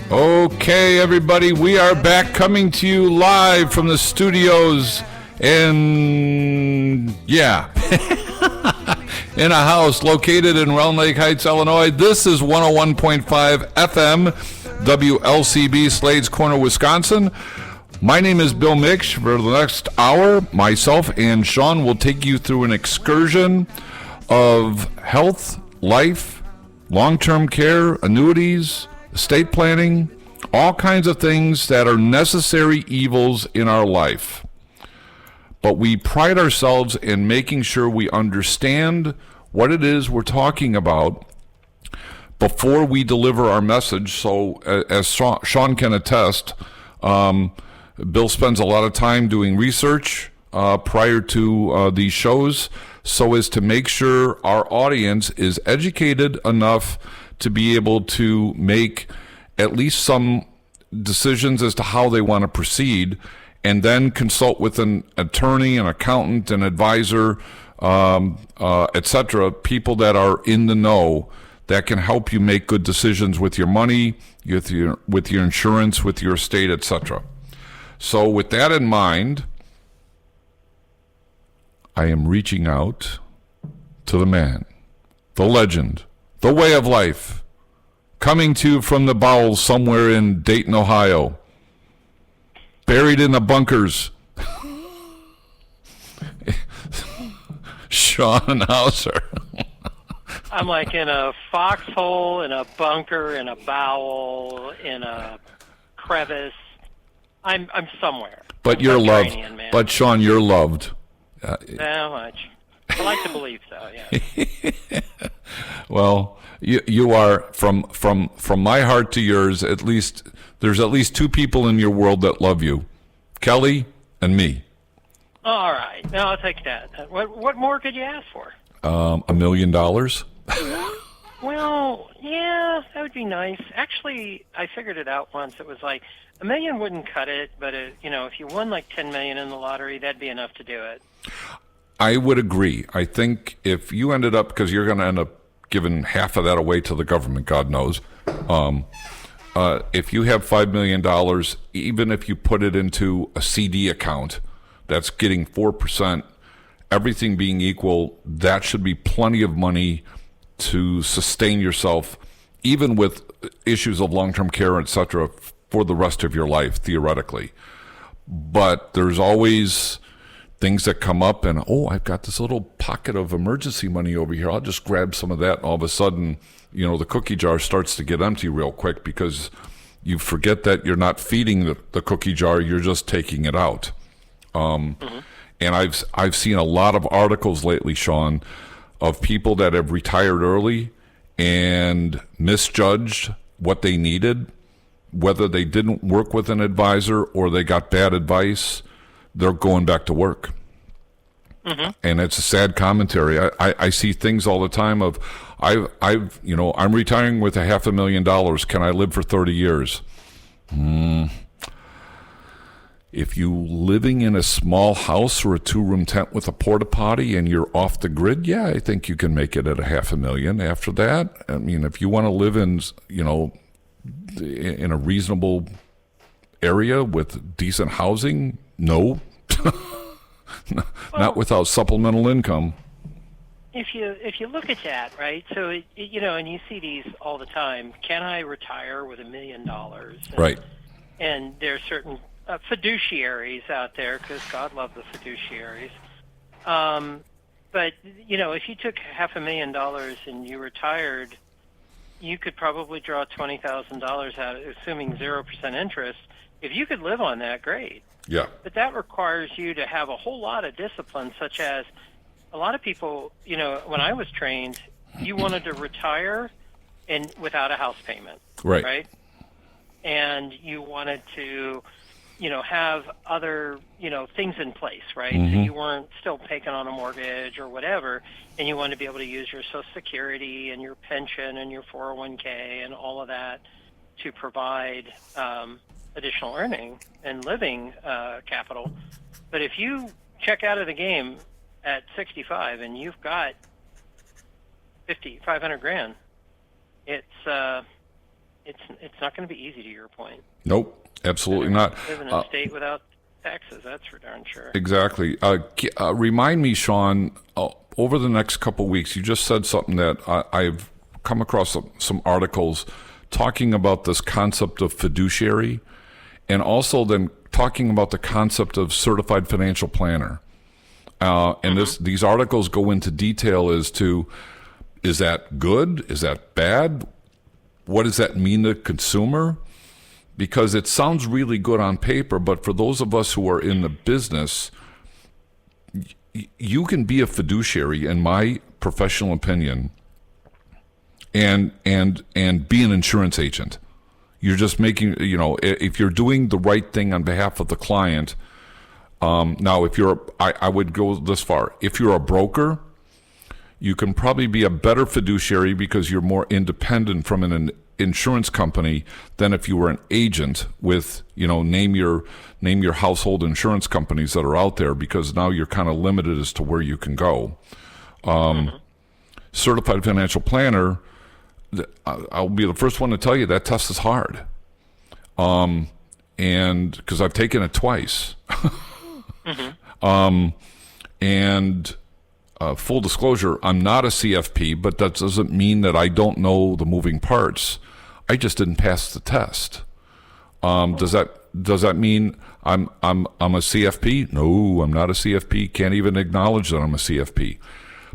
Okay, everybody, we are back coming to you live from the studios in a house located in Round Lake Heights, Illinois. This is 101.5 FM, WLCB, Slade's Corner, Wisconsin. My name is Bill Miksch. For the next hour, myself and Sean will take you through an excursion of health, life, long-term care, annuities, estate planning, all kinds of things that are necessary evils in our life. But we pride ourselves in making sure we understand what it is we're talking about before we deliver our message. So as Sean can attest, Bill spends a lot of time doing research prior to these shows so as to make sure our audience is educated enough to be able to make at least some decisions as to how they want to proceed, and then consult with an attorney, an accountant, an advisor, etc., people that are in the know that can help you make good decisions with your money, with your insurance, with your estate, etc. So with that in mind, I am reaching out to the man, the legend, the way of life, coming to you from the bowels somewhere in Dayton, Ohio, buried in the bunkers, Sean Hauser. I'm like in a foxhole, in a bunker, in a bowel, in a crevice. I'm somewhere. But you're loved. Man. But Sean, you're loved. How much? I like to believe so. Yeah. Well, you are from my heart to yours. At least there's at least two people in your world that love you, Kelly and me. All right, now I'll take that. What more could you ask for? $1 million. Well, yeah, that would be nice. Actually, I figured it out once. It was like $1 million wouldn't cut it, but if you won like $10 million in the lottery, that'd be enough to do it. I would agree. I think if you ended up, because you're going to end up giving half of that away to the government, God knows. If you have $5 million, even if you put it into a CD account that's getting 4%, everything being equal, that should be plenty of money to sustain yourself, even with issues of long-term care, etc., for the rest of your life, theoretically. But there's always things that come up, and I've got this little pocket of emergency money over here. I'll just grab some of that. And all of a sudden, the cookie jar starts to get empty real quick because you forget that you're not feeding the cookie jar; you're just taking it out. And I've seen a lot of articles lately, Sean, of people that have retired early and misjudged what they needed, whether they didn't work with an advisor or they got bad advice. They're going back to work. Mm-hmm. And it's a sad commentary. I see things all the time of, I'm retiring with $500,000. Can I live for 30 years? If you living in a small house or a 2-room tent with a porta potty and you're off the grid, yeah, I think you can make it at $500,000. After that, I mean, if you want to live in, in a reasonable area with decent housing, no. Not without supplemental income. If you look at that, right? So and you see these all the time. Can I retire with $1 million? Right. And there's certain fiduciaries out there, because God love the fiduciaries. But if you took $500,000 and you retired, you could probably draw $20,000 out, assuming 0% interest. If you could live on that, great. Yeah. But that requires you to have a whole lot of discipline, such as a lot of people, when I was trained, you wanted to retire and without a house payment. Right? And you wanted to, have other, things in place, right? Mm-hmm. So you weren't still taking on a mortgage or whatever, and you wanted to be able to use your Social Security and your pension and your 401k and all of that to provide additional earning and living capital. But if you check out of the game at 65 and you've got 500 grand, it's it's not going to be easy, to your point. Nope, absolutely not. Live in a state without taxes, that's for darn sure. Exactly. Remind me, Sean, over the next couple of weeks, you just said something that I've come across some articles talking about this concept of fiduciary, and also then talking about the concept of certified financial planner. And these articles go into detail as to, is that good? Is that bad? What does that mean to the consumer? Because it sounds really good on paper, but for those of us who are in the business, you can be a fiduciary, in my professional opinion, and be an insurance agent. You're just making, if you're doing the right thing on behalf of the client. Now, if I would go this far. If you're a broker, you can probably be a better fiduciary because you're more independent from an insurance company than if you were an agent with, name your household insurance companies that are out there, because now you're kind of limited as to where you can go. Certified financial planner, I'll be the first one to tell you that test is hard. And because I've taken it twice. And full disclosure, I'm not a CFP, but that doesn't mean that I don't know the moving parts. I just didn't pass the test. Does that mean I'm a CFP? No, I'm not a CFP. Can't even acknowledge that I'm a CFP.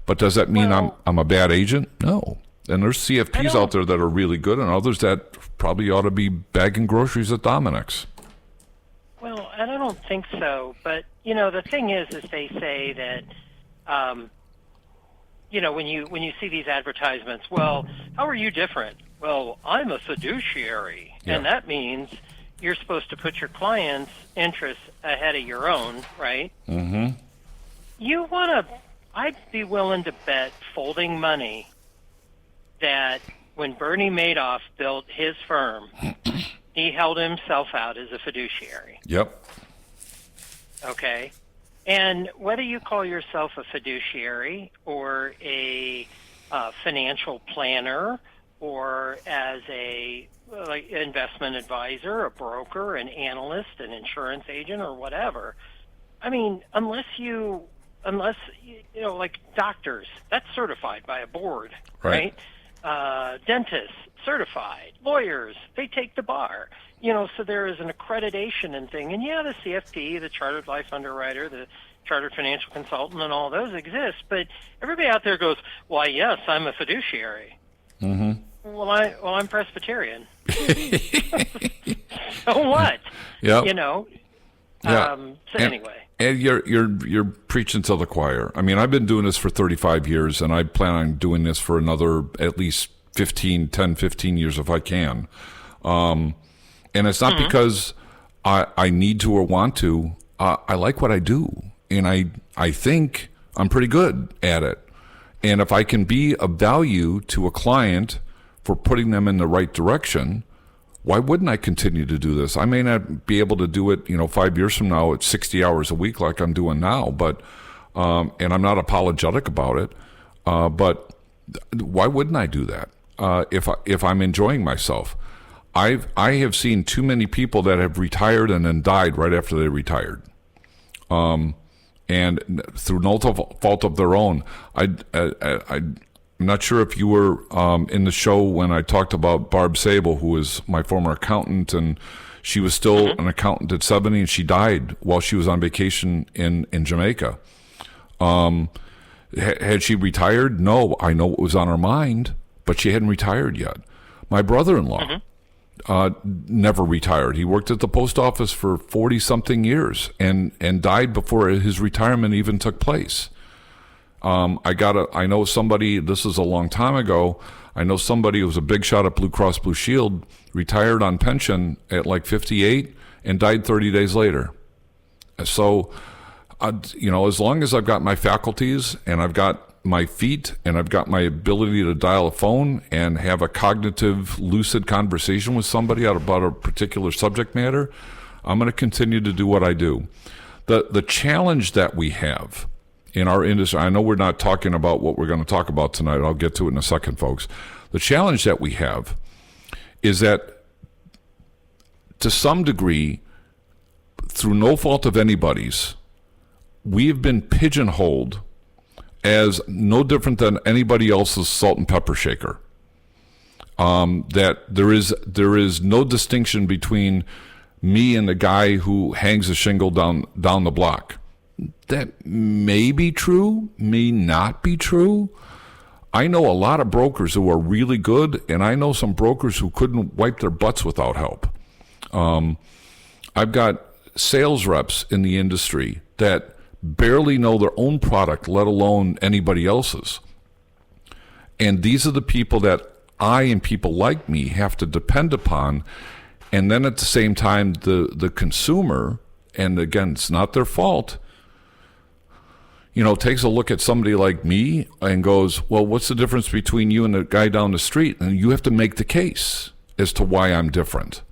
But does that mean I'm a bad agent? No. And there's CFPs out there that are really good, and others that probably ought to be bagging groceries at Dominic's. Well, and I don't think so. But the thing is they say that, when you see these advertisements, well, how are you different? Well, I'm a fiduciary, and that means you're supposed to put your client's interests ahead of your own, right? Mm-hmm. I'd be willing to bet folding money that when Bernie Madoff built his firm, he held himself out as a fiduciary. Yep. Okay. And whether you call yourself a fiduciary or a financial planner or as a investment advisor, a broker, an analyst, an insurance agent, or whatever, I mean, unless like doctors, that's certified by a board, right? Dentists, certified. Lawyers, they take the bar. So there is an accreditation and thing. And the CFP, the Chartered Life Underwriter, the Chartered Financial Consultant, and all those exist. But everybody out there goes, "Why, yes, I'm a fiduciary." Mm-hmm. Well, I'm Presbyterian. So what? Yeah. So anyway. And you're preaching to the choir. I mean, I've been doing this for 35 years, and I plan on doing this for another at least 15 years if I can. And it's not because I need to or want to. I like what I do, and I think I'm pretty good at it. And if I can be of value to a client for putting them in the right direction, why wouldn't I continue to do this? I may not be able to do it, 5 years from now at 60 hours a week like I'm doing now, but and I'm not apologetic about it. But why wouldn't I do that if I'm enjoying myself? I have seen too many people that have retired and then died right after they retired, and through no fault of their own. I'm not sure if you were in the show when I talked about Barb Sable, who was my former accountant, and she was still an accountant at 70, and she died while she was on vacation in Jamaica. Had she retired? No, I know it was on her mind, but she hadn't retired yet. My brother-in-law never retired. He worked at the post office for 40-something years and died before his retirement even took place. I know somebody, this is a long time ago, I know somebody who was a big shot at Blue Cross Blue Shield, retired on pension at like 58 and died 30 days later. So, as long as I've got my faculties and I've got my feet and I've got my ability to dial a phone and have a cognitive, lucid conversation with somebody about a particular subject matter, I'm going to continue to do what I do. The challenge that we have in our industry, I know we're not talking about what we're going to talk about tonight. I'll get to it in a second, folks. The challenge that we have is that to some degree, through no fault of anybody's, we've been pigeonholed as no different than anybody else's salt and pepper shaker. That there is no distinction between me and the guy who hangs a shingle down the block. That may be true, may not be true. I know a lot of brokers who are really good, and I know some brokers who couldn't wipe their butts without help. I've got sales reps in the industry that barely know their own product, let alone anybody else's. And these are the people that I and people like me have to depend upon. And then at the same time, the consumer, and again, it's not their fault, takes a look at somebody like me and goes, well, what's the difference between you and the guy down the street? And you have to make the case as to why I'm different.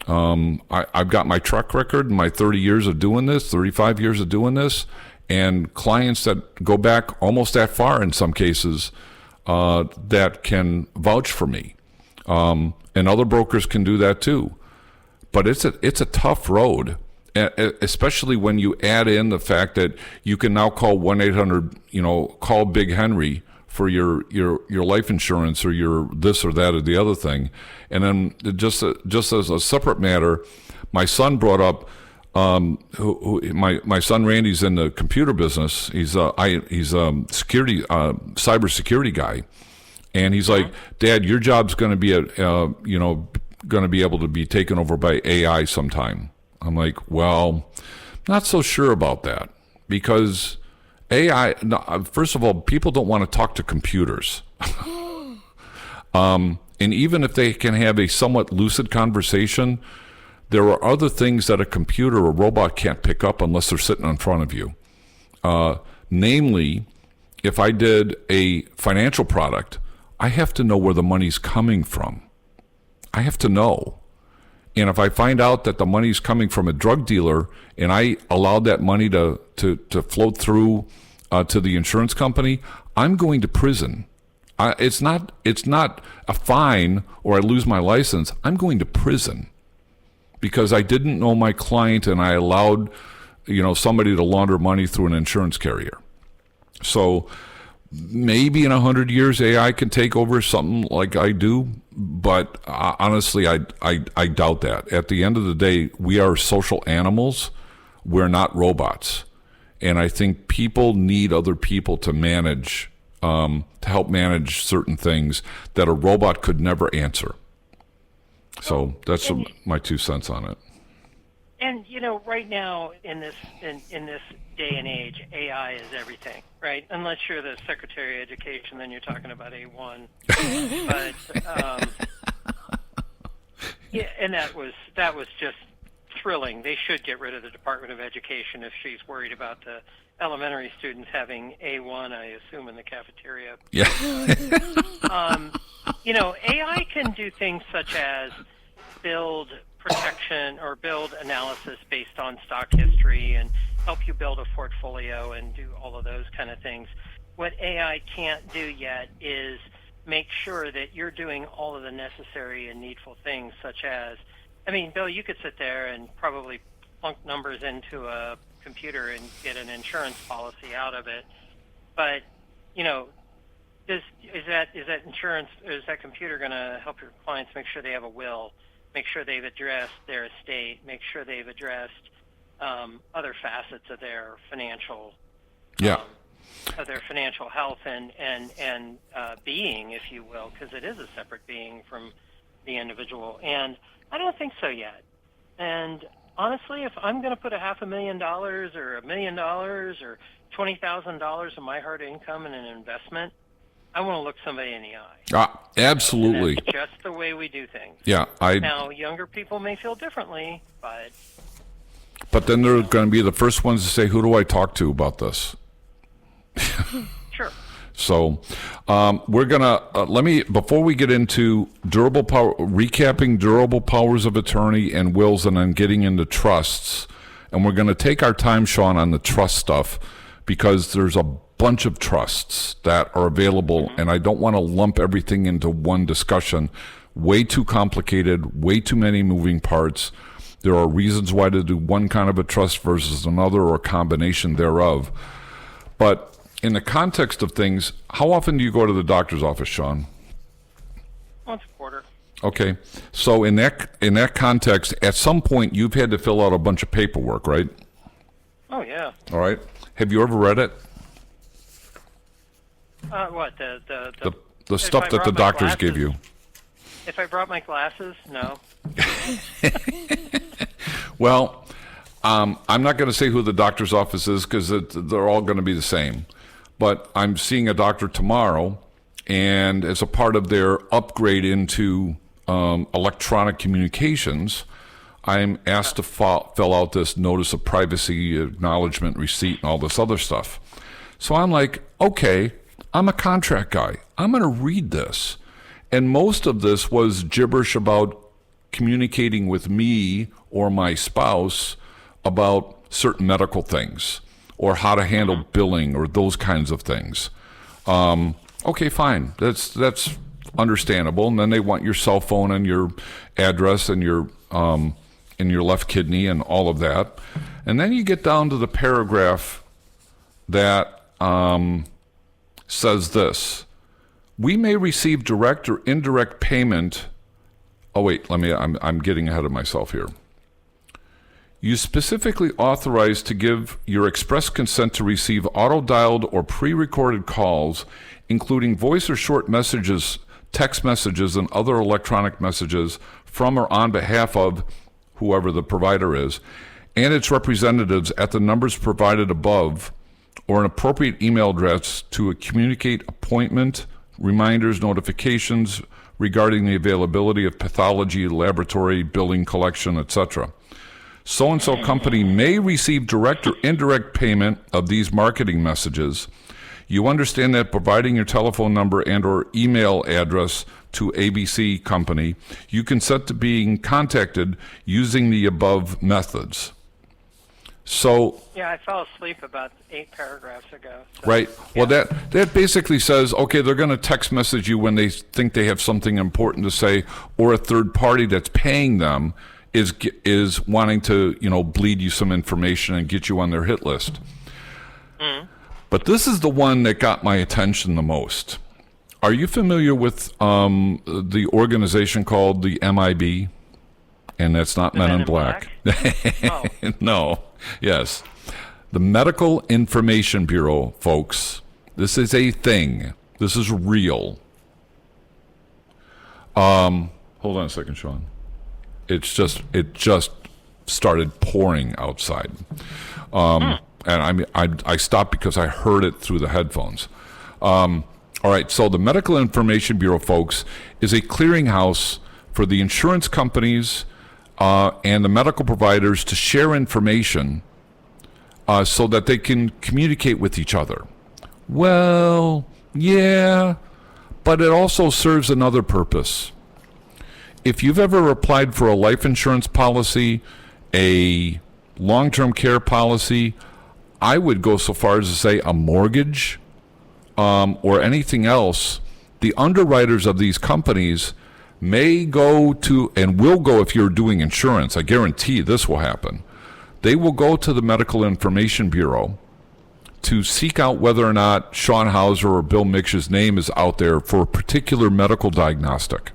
I've got my track record, my 30 years of doing this, 35 years of doing this, and clients that go back almost that far in some cases that can vouch for me. And other brokers can do that too. But it's a tough road, especially when you add in the fact that you can now call 1-800, call Big Henry for your life insurance or your this or that or the other thing. And then just as a separate matter, my son brought up, my son Randy's in the computer business. He's a security, cybersecurity guy. And he's like, Dad, your job's going to be going to be able to be taken over by AI sometime. I'm like, well, not so sure about that, because AI, first of all, people don't want to talk to computers. And even if they can have a somewhat lucid conversation, there are other things that a computer or robot can't pick up unless they're sitting in front of you. Namely, if I did a financial product, I have to know where the money's coming from. I have to know. And if I find out that the money's coming from a drug dealer and I allowed that money to float through to the insurance company, I'm going to prison. It's not a fine or I lose my license. I'm going to prison because I didn't know my client and I allowed somebody to launder money through an insurance carrier. So maybe in 100 years AI can take over something like I do, but honestly, I doubt that. At the end of the day, we are social animals. We're not robots. And I think people need other people to manage, to help manage certain things that a robot could never answer. So that's my 2 cents on it. And right now in this day and age, AI is everything, right? Unless you're the Secretary of Education, then you're talking about A1. But yeah, and that was just thrilling. They should get rid of the Department of Education if she's worried about the elementary students having A1, I assume, in the cafeteria. Yeah. AI can do things such as build protection or build analysis based on stock history and help you build a portfolio and do all of those kind of things. What AI can't do yet is make sure that you're doing all of the necessary and needful things, such as, Bill, you could sit there and probably plunk numbers into a computer and get an insurance policy out of it. But, is that insurance, is that computer going to help your clients make sure they have a will, make sure they've addressed their estate, make sure they've addressed other facets of their financial, of their financial health and being, if you will, because it is a separate being from the individual. And I don't think so yet. And honestly, if I'm going to put $500,000 or $1 million or $20,000 of my hard income in an investment, I want to look somebody in the eye. Absolutely. And that's just the way we do things. Yeah. Now, younger people may feel differently, but then they're going to be the first ones to say, who do I talk to about this? Sure. So we're going to, before we get into recapping durable powers of attorney and wills and then getting into trusts, and we're going to take our time, Sean, on the trust stuff, because there's a bunch of trusts that are available, and I don't want to lump everything into one discussion. way too complicated, way too many moving parts. There are reasons why to do one kind of a trust versus another or a combination thereof. But in the context of things, how often do you go to the doctor's office, Sean? Once a quarter. Okay. So in that context, at some point you've had to fill out a bunch of paperwork, right? Oh, yeah. All right. Have you ever read it? What? The stuff that the doctors give you. If I brought my glasses, no. Well, I'm not going to say who the doctor's office is because they're all going to be the same. But I'm seeing a doctor tomorrow, and as a part of their upgrade into electronic communications, I'm asked to fill out this notice of privacy, acknowledgement, receipt, and all this other stuff. So I'm like, okay, I'm a contract guy. I'm going to read this. And most of this was gibberish about communicating with me or my spouse about certain medical things or how to handle billing or those kinds of things. Okay, fine. That's understandable. And then they want your cell phone and your address and your left kidney and all of that. And then you get down to the paragraph that says this: we may receive direct or indirect payment. Oh wait, I'm getting ahead of myself here. You specifically authorized to give your express consent to receive auto-dialed or pre-recorded calls, including voice or short messages, text messages, and other electronic messages from or on behalf of whoever the provider is, and its representatives at the numbers provided above, or an appropriate email address to communicate appointment, reminders, notifications regarding the availability of pathology, laboratory, billing, collection, etc. So-and-so company may receive direct or indirect payment of these marketing messages. You understand that providing your telephone number and or email address to ABC company, you consent to being contacted using the above methods. So yeah, I fell asleep about 8 paragraphs ago. So, right. Yeah. Well, that basically says, okay, they're going to text message you when they think they have something important to say, or a third party that's paying them is wanting to, bleed you some information and get you on their hit list. Mm. But this is the one that got my attention the most. Are you familiar with the organization called the MIB? And that's not Men in Black. Oh. No. Yes. The Medical Information Bureau, folks. This is a thing. This is real. Hold on a second, Sean. It just started pouring outside. And I stopped because I heard it through the headphones. All right, so the Medical Information Bureau, folks, is a clearinghouse for the insurance companies and the medical providers to share information so that they can communicate with each other. Well, yeah, but it also serves another purpose. If you've ever applied for a life insurance policy, a long-term care policy, I would go so far as to say a mortgage, or anything else, the underwriters of these companies may go to, and will go if you're doing insurance, I guarantee this will happen, they will go to the Medical Information Bureau to seek out whether or not Sean Hauser or Bill Mix's name is out there for a particular medical diagnostic.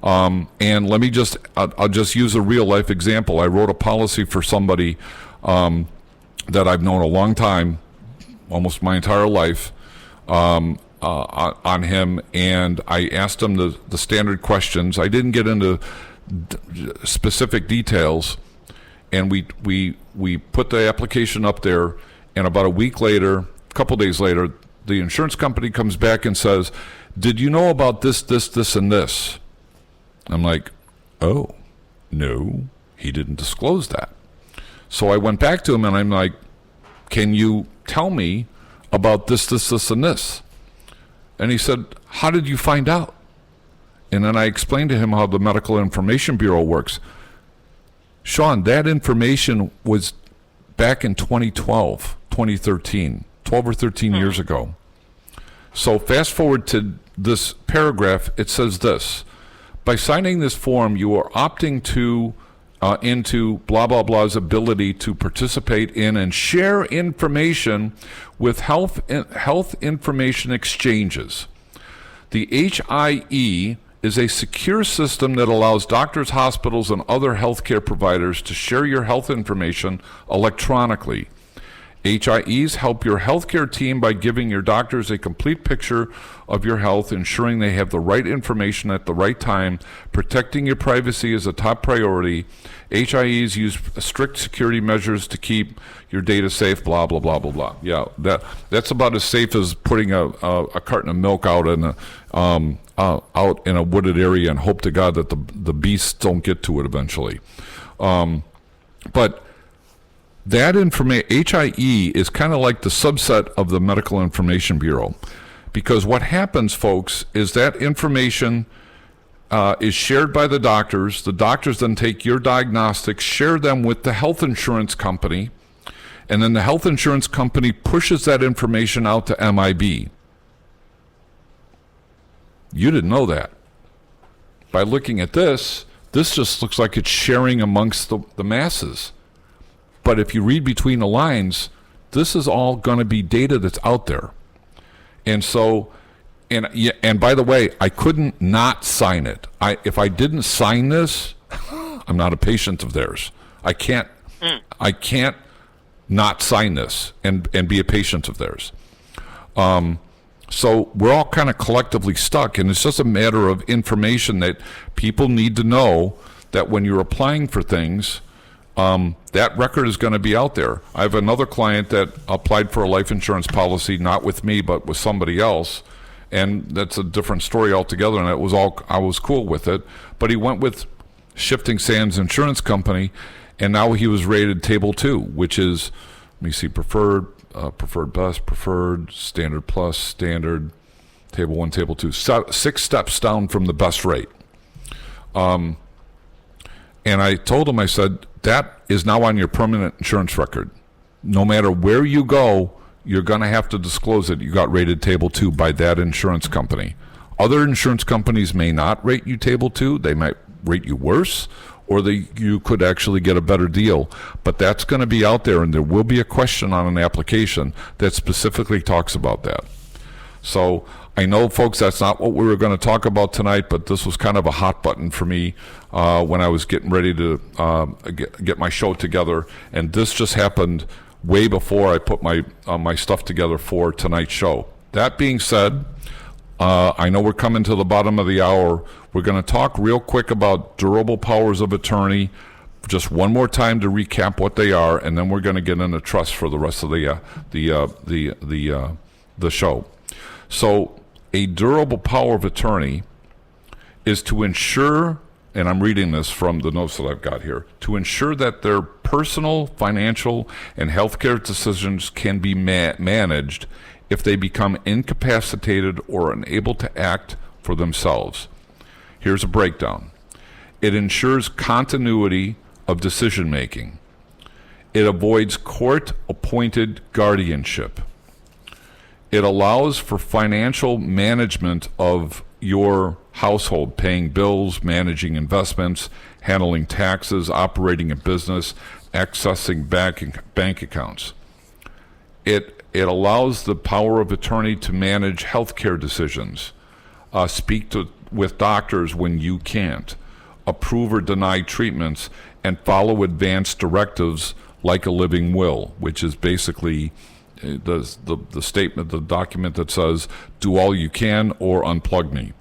And let me I'll just use a real life example. I wrote a policy for somebody that I've known a long time, almost my entire life, on him, and I asked him the standard questions. I didn't get into specific details, and we put the application up there, and about a week later, a couple days later, the insurance company comes back and says, "Did you know about this, and this?" I'm like, "Oh, no, he didn't disclose that." So I went back to him and I'm like, "Can you tell me about this, and this?" And he said, "How did you find out?" And then I explained to him how the Medical Information Bureau works. Sean, that information was back in 2012, 2013, 12 or 13 years ago. So fast forward to this paragraph, it says this: By signing this form, you are opting to into blah, blah, blah's ability to participate in and share information with health information exchanges. The HIE is a secure system that allows doctors, hospitals, and other healthcare providers to share your health information electronically. HIEs help your healthcare team by giving your doctors a complete picture of your health, ensuring they have the right information at the right time. Protecting your privacy is a top priority. HIEs use strict security measures to keep your data safe, blah, blah, blah, blah, blah. Yeah, that's about as safe as putting a carton of milk out in a wooded area and hope to God that the beasts don't get to it eventually. But that HIE is kind of like the subset of the Medical Information Bureau, because what happens, folks, is that information is shared by the doctors. The doctors then take your diagnostics, share them with the health insurance company, and then the health insurance company pushes that information out to MIB. You didn't know that. By looking at this just looks like it's sharing amongst the masses. But if you read between the lines, this is all going to be data that's out there. And so, and by the way, I couldn't not sign it. If I didn't sign this, I'm not a patient of theirs. I can't not sign this and be a patient of theirs. So we're all kind of collectively stuck, and it's just a matter of information that people need to know, that when you're applying for things, that record is going to be out there. I have another client that applied for a life insurance policy, not with me, but with somebody else. And that's a different story altogether. And I was cool with it, but he went with Shifting Sands Insurance Company. And now he was rated Table 2, which is, let me see, preferred, preferred best, preferred, standard plus, standard, Table 1, Table 2, 6 steps down from the best rate. And I told him, I said, that is now on your permanent insurance record. No matter where you go, you're going to have to disclose it. You got rated Table 2 by that insurance company. Other insurance companies may not rate you Table 2. They might rate you worse, or you could actually get a better deal. But that's going to be out there, and there will be a question on an application that specifically talks about that. So I know, folks, that's not what we were going to talk about tonight, but this was kind of a hot button for me when I was getting ready to get my show together. And this just happened way before I put my stuff together for tonight's show. That being said, I know we're coming to the bottom of the hour. We're going to talk real quick about durable powers of attorney, just one more time to recap what they are, and then we're going to get into trust for the rest of the show. So a durable power of attorney is to ensure, and I'm reading this from the notes that I've got here, to ensure that their personal, financial, and healthcare decisions can be managed if they become incapacitated or unable to act for themselves. Here's a breakdown. It ensures continuity of decision-making. It avoids court-appointed guardianship. It allows for financial management of your household, paying bills, managing investments, handling taxes, operating a business, accessing bank accounts. It allows the power of attorney to manage healthcare decisions, speak with doctors when you can't, approve or deny treatments, and follow advanced directives like a living will, which is basically the statement, the document that says, do all you can or unplug me.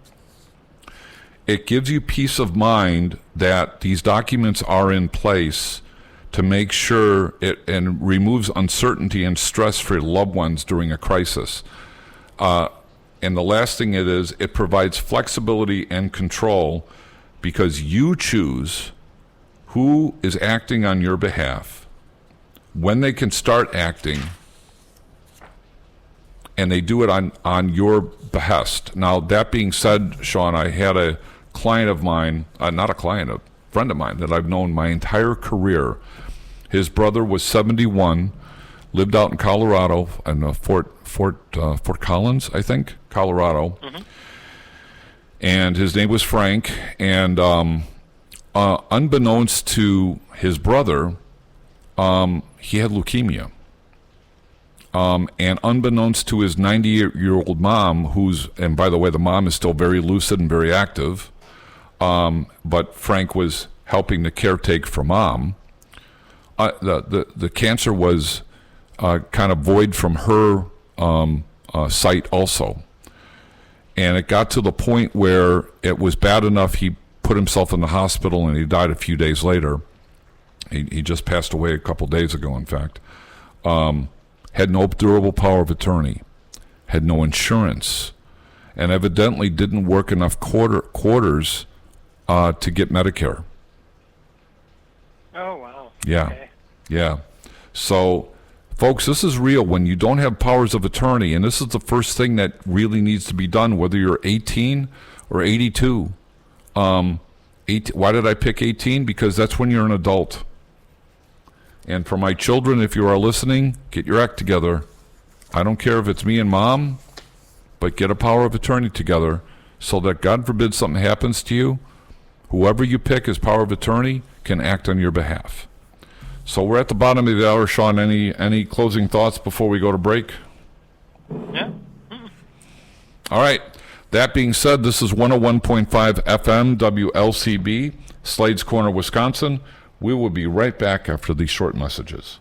It gives you peace of mind that these documents are in place to make sure and removes uncertainty and stress for your loved ones during a crisis. And the last thing it provides flexibility and control because you choose who is acting on your behalf, when they can start acting, and they do it on your behest. Now, that being said, Sean, I had a client of mine, not a client, a friend of mine that I've known my entire career. His brother was 71, lived out in Colorado, in Fort Collins, I think, Colorado. Mm-hmm. and his name was Frank. And unbeknownst to his brother, he had leukemia. And unbeknownst to his 98-year-old mom, and by the way, the mom is still very lucid and very active, but Frank was helping to caretake for mom. The cancer was kind of void from her sight also. And it got to the point where it was bad enough he put himself in the hospital and he died a few days later. He just passed away a couple days ago, in fact. Had no durable power of attorney, had no insurance, and evidently didn't work enough quarters to get Medicare. Oh, wow. Yeah. Okay. Yeah. So, folks, this is real. When you don't have powers of attorney, and this is the first thing that really needs to be done, whether you're 18 or 82. Why did I pick 18? Because that's when you're an adult. And for my children, if you are listening, get your act together. I don't care if it's me and mom, but get a power of attorney together so that, God forbid, something happens to you, whoever you pick as power of attorney can act on your behalf. So we're at the bottom of the hour, Sean. Any closing thoughts before we go to break? Yeah. All right. That being said, this is 101.5 FM WLCB, Slade's Corner, Wisconsin. We will be right back after these short messages.